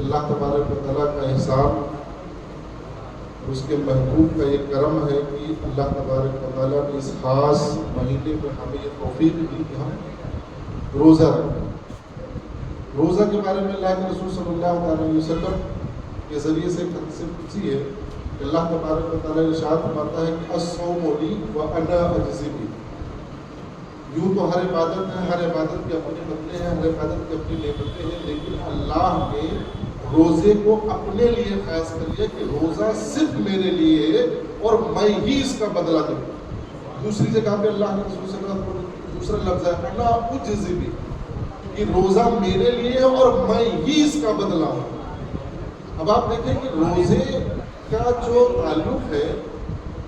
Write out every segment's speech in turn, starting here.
اللہ تبارک و تعالیٰ کا احسان، اس کے محبوب کا یہ کرم ہے کہ اللہ تبارک و تعالیٰ نے اس خاص مہینے میں ہمیں یہ توفیق دی کہ ہم روزہ رکھیں۔ روزہ کے بارے میں اللہ کے رسول صلی اللہ علیہ وسلم کے ذریعے سے ایک حدیث قدسی ہے کہ اللہ تبارک و تعالیٰ ارشاد فرماتا ہے کہ الصوم لی وانا اجزی بہ۔ یوں تو ہر عبادت ہے، ہر عبادت کے اپنے بدلے ہیں، ہر عبادت کی اپنی نعمتیں ہیں، لیکن اللہ نے روزے کو اپنے لیے خاص کر لیا کہ روزہ صرف میرے لیے ہے اور میں ہی اس کا بدلہ دوں۔ دوسری جگہ پہ اللہ کے رسول صلی اللہ علیہ وسلم دوسرا لفظ ہے انا اجزی بہ، کہ روزہ میرے لیے ہے اور میں ہی اس کا بدلہ ہوں۔ اب آپ دیکھیں کہ روزے کا جو تعلق ہے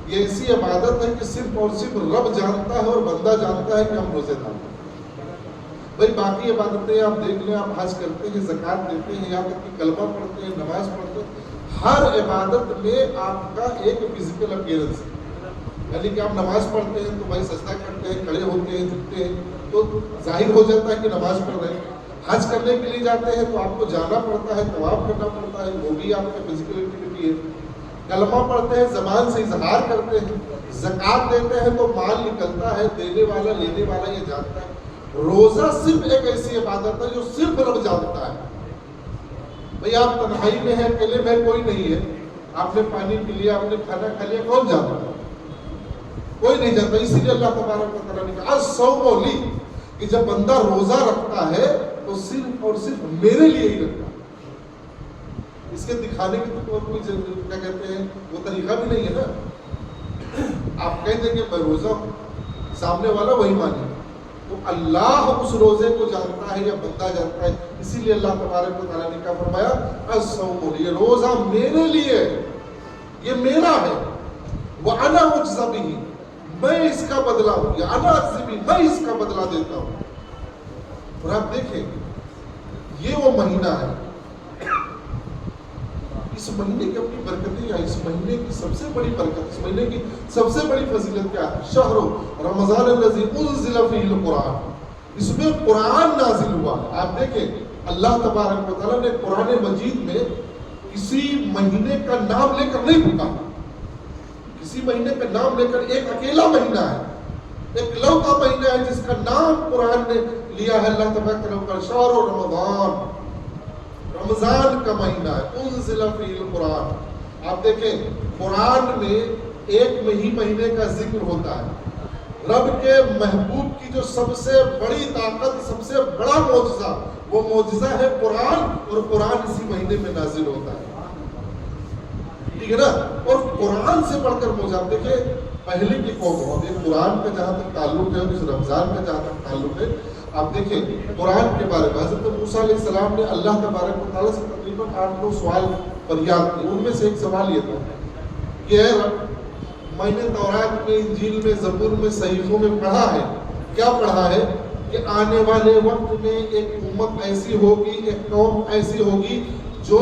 یہ ایسی عبادت ہے کہ صرف اور صرف رب جانتا ہے اور بندہ جانتا ہے کہ ہم روزے دار ہیں۔ بھائی باقی عبادتیں آپ دیکھ لیں، آپ حج کرتے ہیں، زکوٰۃ دیتے ہیں، یہاں تک کہ کلمہ پڑھتے ہیں، نماز پڑھتے ہیں، ہر عبادت میں آپ کا ایک فزیکل اپیئرنس ہے، یعنی کہ آپ نماز پڑھتے ہیں تو بھائی سجدہ کرتے ہیں، کھڑے ہوتے ہیں، جھکتے ہیں، تو ظاہر ہو جاتا ہے کہ نماز پڑھ رہے ہیں۔ حج کرنے کے لیے جاتے ہیں تو آپ کو جانا پڑتا ہے، طواف کرنا پڑتا ہے، وہ بھی آپ کا فزیکل ایکٹیویٹی ہے۔ کلمہ پڑھتے ہیں، زبان سے اظہار کرتے ہیں، زکوٰۃ دیتے ہیں تو مال نکلتا ہے، دینے والا لینے والا یہ جانتا ہے۔ روزہ صرف ایک ایسی عبادت ہے جو صرف رب جانتا ہے۔ بھئی آپ تنہائی میں ہیں، اکیلے میں کوئی نہیں ہے، آپ نے پانی پی لیا، آپ نے کھانا کھا لیا، کون جانتا ہے؟ کوئی نہیں جانتا۔ اسی لیے اللہ تبارک و تعالیٰ نے کہا الصوم لی، کہ جب بندہ روزہ رکھتا ہے تو صرف اور صرف میرے لیے ہی رکھتا ہے۔ اس کے دکھانے کی تو کوئی کیا کہتے ہیں وہ طریقہ بھی نہیں ہے نا۔ آپ کہہ دیں کہ میں روزہ ہوں، سامنے والا وہی مانے، تو اللہ اس روزے کو جانتا ہے یا بندہ جانتا ہے۔ اسی لیے اللہ تبارک و تعالیٰ نے کیا فرمایا الصوم لی، یہ روزہ میرے لیے، یہ میرا ہے، وَأَنَا أُجْزَ بِهِ، میں اس کا بدلہ ہوں، یا انا اجزی بہ، میں اس کا بدلہ دیتا ہوں۔ اور آپ دیکھیں یہ وہ مہینہ ہے، اس مہینے کی اپنی برکتیں یا اس مہینے کی سب سے بڑی برکت، اس مہینے کی سب سے بڑی فضیلت کیا ہے؟ شہر رمضان الذی انزل فیہ القرآن، اس میں قرآن نازل ہوا۔ آپ دیکھیں اللہ تبارک و تعالیٰ نے قرآن مجید میں کسی مہینے کا نام لے کر نہیں پکارا، کسی مہینے کا نام لے کر، ایک اکیلا مہینہ ہے، ایک لوتا مہینہ ہے جس کا نام قرآن نے لیا ہے اللہ تبارک و تعالیٰ کا، شہر رمضان، رمضان کا مہینہ ہے، انزل فیہ القرآن۔ آپ دیکھیں قرآن میں ایک ہی مہینے کا ذکر ہوتا ہے۔ رب کے محبوب کی جو سب سے بڑی طاقت، سب سے بڑا معجزہ، وہ معجزہ ہے قرآن، اور قرآن اسی مہینے میں نازل ہوتا ہے، ٹھیک ہے نا۔ اور قرآن سے بڑھ کر معجزہ دیکھیں پہلے کی قوم، قرآن کا جہاں تک تعلق ہے اور اس رمضان کا جہاں تک تعلق ہے، آپ دیکھیں قرآن کے بارے میں حضرت موسیٰ علیہ السلام نے اللہ تبارک و تعالیٰ سے تقریباً 8-9 سوال فریاد کی۔ ان میں سے ایک سوال یہ تھا کہ اے رب، میں نے تورات میں، انجیل میں، زبور میں، صحیفوں میں پڑھا ہے، کیا پڑھا ہے کہ آنے والے وقت میں ایک امت ایسی ہوگی، ایک قوم ایسی ہوگی جو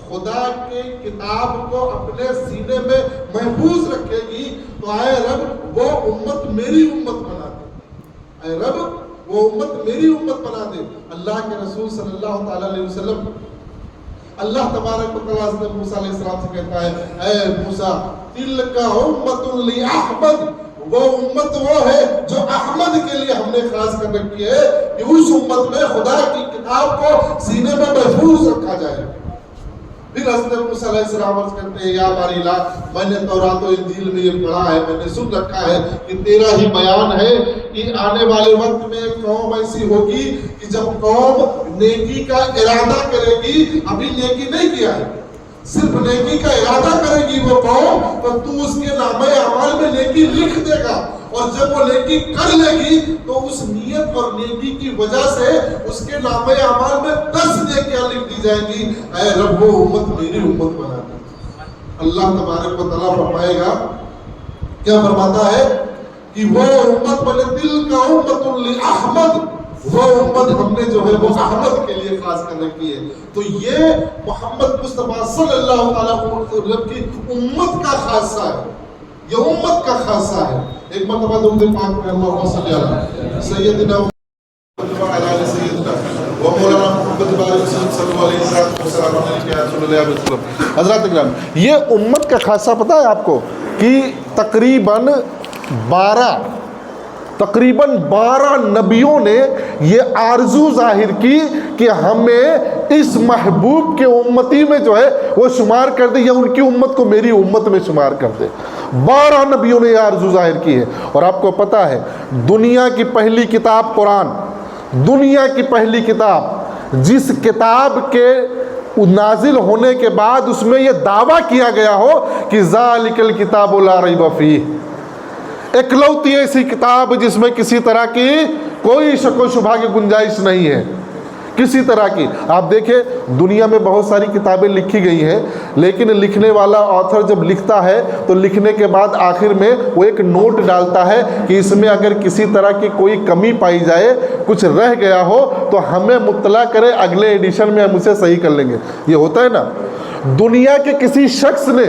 خدا کے کتاب کو اپنے سینے میں محفوظ رکھے گی، تو اے رب وہ امت میری امت بنا دے، اے رب وہ امت میری امت بنا دے۔ اللہ کے رسول صلی اللہ تعالیٰ علیہ وسلم، اللہ تبارک و تعالیٰ حضرت موسیٰ علیہ السلام سے کہتا ہے اے موسیٰ تلک امت لاحمد، وہ امت وہ ہے جو احمد کے لیے ہم نے خاص کر رکھی ہے کہ اس امت میں خدا کی کتاب کو سینے میں محفوظ رکھا جائے۔ پھر حضرت موسیٰ علیہ السلام عرض کرتے ہیں یا باری اللہ، میں نے تورات و انجیل میں یہ پڑھا ہے، میں نے سن رکھا ہے کہ تیرا ہی بیان ہے کہ آنے والے وقت میں ایک قوم ایسی ہوگی کہ جب قوم نیکی کا ارادہ کرے گی، ابھی نیکی نہیں کیا ہے، صرف نیکی کا ارادہ کرے گی وہ قوم، تو تو اس کے نامہ اعمال میں نیکی لکھ دے گا، اور جب وہ نیکی کر لے گی تو اس نیت اور نیکی کی وجہ سے اس کے نامہ اعمال میں 10 نیکیاں لکھ دی جائیں گی۔ اے رب وہ امت میری امت بنا دے۔ اللہ تبارک و تعالیٰ فرمائے گا، کیا فرماتا ہے کہ وہ امت بولے دل کا امت لاحمد، وہ امت ہم نے جو ہے وہ احمد کے لیے خاص کر رکھی ہے۔ تو یہ محمد مصطفیٰ صلی اللہ علیہ وسلم کی امت کا خاصہ ہے، یہ امت کا خاصہ ہے۔ ایک مرتبہ درود پاک میں اللہم صلی علی سیدنا و مولانا محمد بارک حضرات اکرام، یہ امت کا خاصہ پتہ ہے آپ کو کہ تقریباً 12 نبیوں نے یہ آرزو ظاہر کی کہ ہمیں اس محبوب کے امتی میں جو ہے وہ شمار کر دے، یا ان کی امت کو میری امت میں شمار کر دے۔ 12 نبیوں نے یہ آرزو ظاہر کی ہے۔ اور آپ کو پتہ ہے دنیا کی پہلی کتاب قرآن، دنیا کی پہلی کتاب، جس کتاب کے نازل ہونے کے بعد اس میں یہ دعویٰ کیا گیا ہو کہ ذالک الکتاب لا ریب فیہ، اکلوتی ایسی کتاب جس میں کسی طرح کی کوئی شک و شبہ کی گنجائش نہیں ہے، کسی طرح کی۔ آپ دیکھیں دنیا میں بہت ساری کتابیں لکھی گئی ہیں، لیکن لکھنے والا آتھر جب لکھتا ہے تو لکھنے کے بعد آخر میں وہ ایک نوٹ ڈالتا ہے کہ اس میں اگر کسی طرح کی کوئی کمی پائی جائے، کچھ رہ گیا ہو تو ہمیں مطلع کرے، اگلے ایڈیشن میں ہم اسے صحیح کر لیں گے۔ یہ ہوتا ہے نا۔ دنیا کے کسی شخص نے،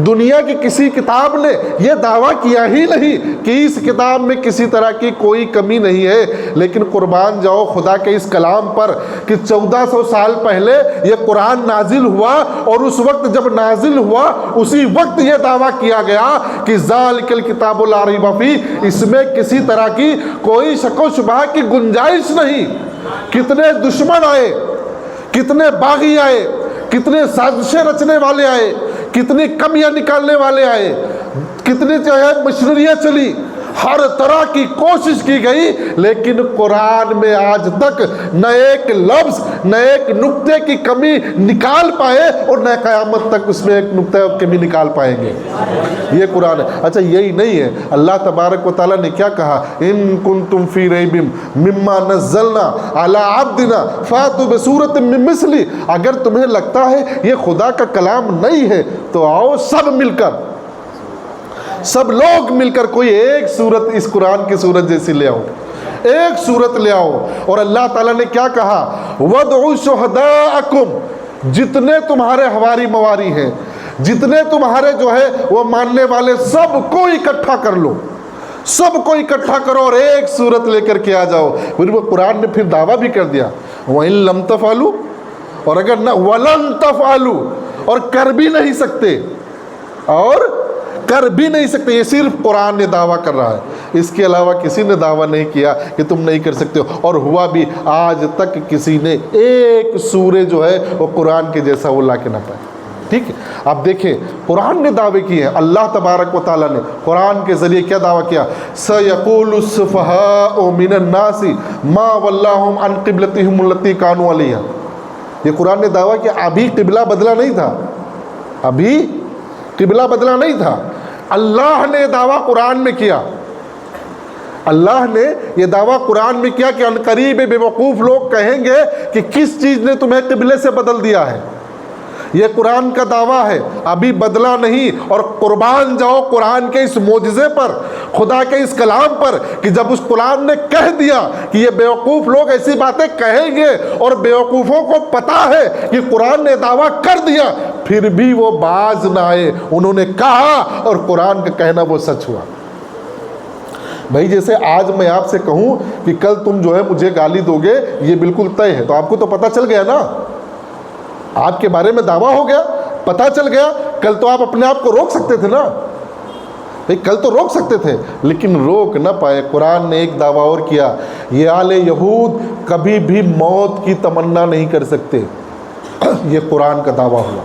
دنیا کی کسی کتاب نے یہ دعویٰ کیا ہی نہیں کہ اس کتاب میں کسی طرح کی کوئی کمی نہیں ہے، لیکن قربان جاؤ خدا کے اس کلام پر کہ 1400 سال پہلے یہ قرآن نازل ہوا، اور اس وقت جب نازل ہوا اسی وقت یہ دعویٰ کیا گیا کہ ذالک الکتاب لا ریب فیہ، اس میں کسی طرح کی کوئی شک و شبہ کی گنجائش نہیں۔ کتنے دشمن آئے، کتنے باغی آئے، کتنے سازشیں رچنے والے آئے، کتنی کمیاں نکالنے والے آئے، کتنی جو ہے مشینریاں چلی، ہر طرح کی کوشش کی گئی، لیکن قرآن میں آج تک نہ ایک لفظ، نہ ایک نقطے کی کمی نکال پائے، اور نہ قیامت تک اس میں ایک نقطہ کی کمی نکال پائیں گے۔ یہ قرآن ہے۔ اچھا یہی نہیں ہے، اللہ تبارک و تعالیٰ نے کیا کہا؟ ان کنتم فی ریب مما نزلنا علی عبدنا فاتوا بسورۃ من مثلہ، اگر تمہیں لگتا ہے یہ خدا کا کلام نہیں ہے تو آؤ سب لوگ مل کر کوئی ایک صورت اس قرآن کی صورت جیسی لے آؤ، ایک صورت لے آؤ۔ اور اللہ تعالیٰ نے کیا کہا؟ وَادْعُوا شُهَدَاءَكُمْ، جتنے تمہارے ہواری مواری ہیں، جتنے تمہارے جو ہے وہ ماننے والے، سب کو اکٹھا کر لو، سب کو اکٹھا کرو اور ایک صورت لے کر کے آ جاؤ۔ پھر وہ قرآن نے پھر دعویٰ بھی کر دیا وَإِن لَمْ تَفْعَلُوا، اور اگر نہ وَلَن تَفْعَلُوا، اور کر بھی نہیں سکتے، اور کر بھی نہیں سکتے۔ یہ صرف قرآن نے دعویٰ کر رہا ہے، اس کے علاوہ کسی نے دعویٰ نہیں کیا کہ تم نہیں کر سکتے ہو، اور ہوا بھی آج تک کسی نے ایک سورہ جو ہے وہ قرآن کے جیسا وہ لا کے نہ پائے۔ ٹھیک ہے، آپ دیکھیں قرآن نے دعوے کیے ہیں، اللہ تبارک و تعالیٰ نے قرآن کے ذریعے کیا دعویٰ کیا؟ سَيَقُولُ السُّفَهَاءُ مِنَ النَّاسِ مَا وَلَّاهُمْ عَنْ قِبْلَتِهِمُ الَّتِي كَانُوا عَلَيْهَا۔ یہ قرآن نے دعویٰ کیا، ابھی قبلہ بدلا نہیں تھا، ابھی قبلہ بدلا نہیں تھا۔ اللہ نے دعویٰ قرآن میں کیا، اللہ نے یہ دعویٰ قرآن میں کیا کہ عنقریب بے وقوف لوگ کہیں گے کہ کس چیز نے تمہیں قبلے سے بدل دیا ہے۔ یہ قرآن کا دعویٰ ہے، ابھی بدلا نہیں۔ اور قربان جاؤ قرآن کے اس معجزے پر، خدا کے اس کلام پر، کہ جب اس قرآن نے کہہ دیا کہ یہ بیوقوف لوگ ایسی باتیں کہیں گے، اور بیوقوفوں کو پتا ہے کہ قرآن نے دعویٰ کر دیا، پھر بھی وہ باز نہ آئے، انہوں نے کہا، اور قرآن کا کہنا وہ سچ ہوا۔ بھائی جیسے آج میں آپ سے کہوں کہ کل تم جو ہے مجھے گالی دو گے، یہ بالکل طے ہے، تو آپ کو تو پتہ چل گیا نا، آپ کے بارے میں دعویٰ ہو گیا، پتہ چل گیا، کل تو آپ اپنے آپ کو روک سکتے تھے نا، بھائی کل تو روک سکتے تھے، لیکن روک نہ پائے۔ قرآن نے ایک دعویٰ اور کیا، یہ آل یہود کبھی بھی موت کی تمنا نہیں کر سکتے، یہ قرآن کا دعویٰ ہوا۔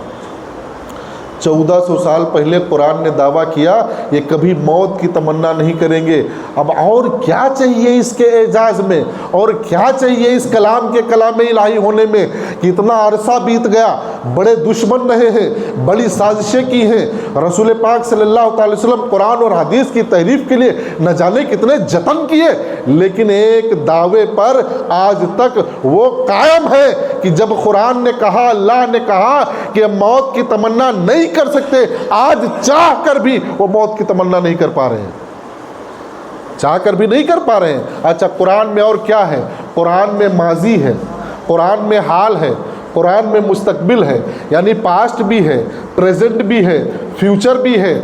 1400 سال پہلے قرآن نے دعویٰ کیا یہ کبھی موت کی تمنا نہیں کریں گے۔ اب اور کیا چاہیے اس کے اعجاز میں، اور کیا چاہیے اس کلام کے کلام الہی ہونے میں کہ اتنا عرصہ بیت گیا، بڑے دشمن رہے ہیں، بڑی سازشیں کی ہیں، رسول پاک صلی اللہ تعالی وسلم قرآن اور حدیث کی تحریف کے لیے نہ جانے کتنے جتن کیے، لیکن ایک دعوے پر آج تک وہ قائم ہے کہ جب قرآن نے کہا، اللہ نے کہا کہ موت کی تمنا نہیں کر سکتے، آج چاہ کر بھی وہ موت کی تمنا نہیں کر پا رہے ہیں، چاہ کر بھی نہیں کر پا رہے ہیں۔ اچھا قرآن میں اور کیا ہے؟ قرآن میں ماضی ہے، قرآن میں حال ہے، قرآن میں مستقبل ہے، یعنی پاسٹ بھی ہے، پریزنٹ بھی ہے، فیوچر بھی ہے۔